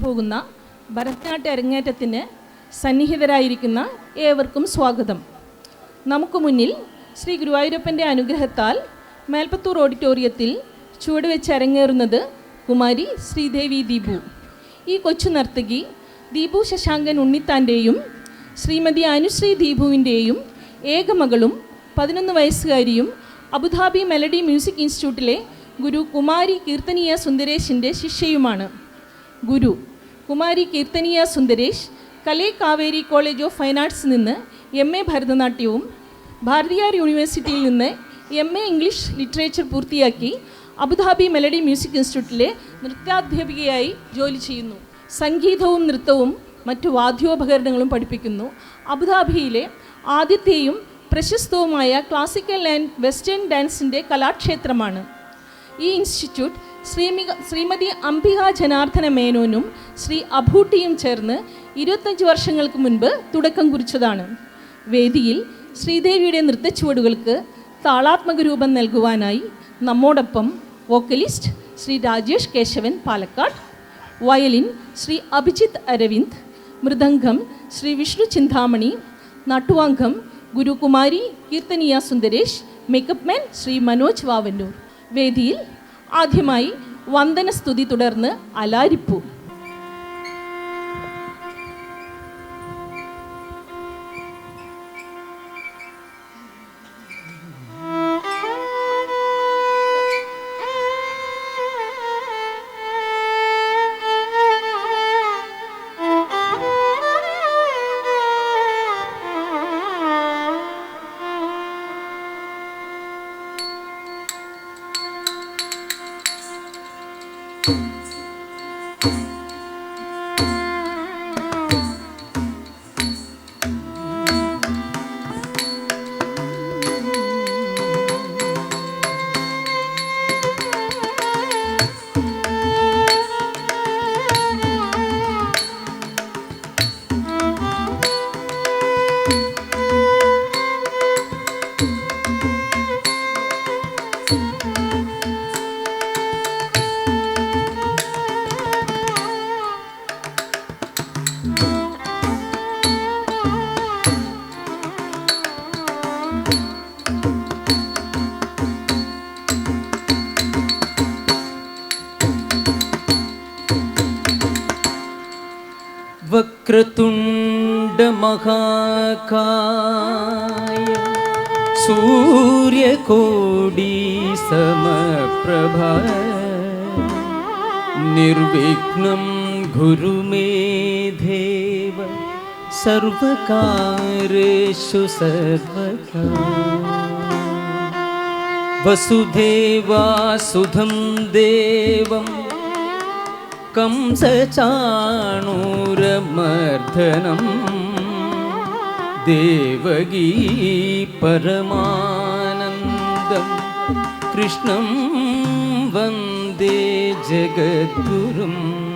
പോകുന്ന ഭരതനാട്യ അരങ്ങേറ്റത്തിന് സന്നിഹിതരായിരിക്കുന്ന ഏവർക്കും സ്വാഗതം. നമുക്ക് മുന്നിൽ ശ്രീ ഗുരുവായൂരപ്പൻ്റെ അനുഗ്രഹത്താൽ മേൽപ്പത്തൂർ ഓഡിറ്റോറിയത്തിൽ ചുവടുവെച്ച് അരങ്ങേറുന്നത് കുമാരി ശ്രീദേവി ദീപു. ഈ കൊച്ചു നർത്തകി ദീപു ശശാങ്കൻ ഉണ്ണിത്താൻ്റെയും ശ്രീമതി അനുശ്രീ ദീപുവിൻ്റെയും ഏകമകളും 11 വയസ്സുകാരിയും അബുദാബി മെലഡി മ്യൂസിക് ഇൻസ്റ്റിറ്റ്യൂട്ടിലെ ഗുരു കുമാരി കീർത്തനീയ സുന്ദരേഷിൻ്റെ ശിഷ്യയുമാണ്. Guru Kumari Keerthaneeya Sundaresh Kalai Kaveri college of fine ആർട്സിൽ നിന്ന് MA ഭരതനാട്യവും ഭാരതിയാർ യൂണിവേഴ്സിറ്റിയിൽ നിന്ന് MA ഇംഗ്ലീഷ് ലിറ്ററേച്ചർ പൂർത്തിയാക്കി അബുദാബി മെലഡി മ്യൂസിക് ഇൻസ്റ്റിറ്റ്യൂട്ടിലെ നൃത്താധ്യാപികയായി ജോലി ചെയ്യുന്നു. സംഗീതവും നൃത്തവും മറ്റു വാദ്യോപകരണങ്ങളും പഠിപ്പിക്കുന്നു. അബുദാബിയിലെ ആദ്യത്തെയും പ്രശസ്തവുമായ ക്ലാസിക്കൽ ആൻഡ് വെസ്റ്റേൺ ഡാൻസിൻ്റെ കലാക്ഷേത്രമാണ്. ഈ ഇൻസ്റ്റിറ്റ്യൂട്ട് ശ്രീമതി അംബിക ജനാർദ്ദന മേനോനും ശ്രീ അഭൂട്ടിയും ചേർന്ന് 25 വർഷങ്ങൾക്ക് മുൻപ് തുടക്കം കുറിച്ചതാണ്. വേദിയിൽ ശ്രീദേവിയുടെ നൃത്തച്ചുവടുകൾക്ക് താളാത്മക രൂപം നൽകുവാനായി നമ്മോടൊപ്പം vocalist Shri Rajesh Kesavan Palakkad, violin Shri Abhijith Aravind, mridangam Shri Vishnu Chinthamani, nattuvangam Guru Kumari Keerthaneeya Sundaresh, makeup man Shri Manoj Vavannoor. വേദിയിൽ ആദ്യമായി വന്ദനസ്തുതി, തുടർന്ന് അലാരിപ്പൂ. വക്രതുണ്ഡ മഹാകായ സൂര്യകോടി സമപ്രഭ നിർവിഘ്നം കുരു മേ ദേവ സർവകാര്യേഷു സർവദാ. വസുദേവാസുധം ദേവം कंसचाणूरमर्दनं देवगी परमानन्दं कृष्णं वन्दे जगद्गुरुम्.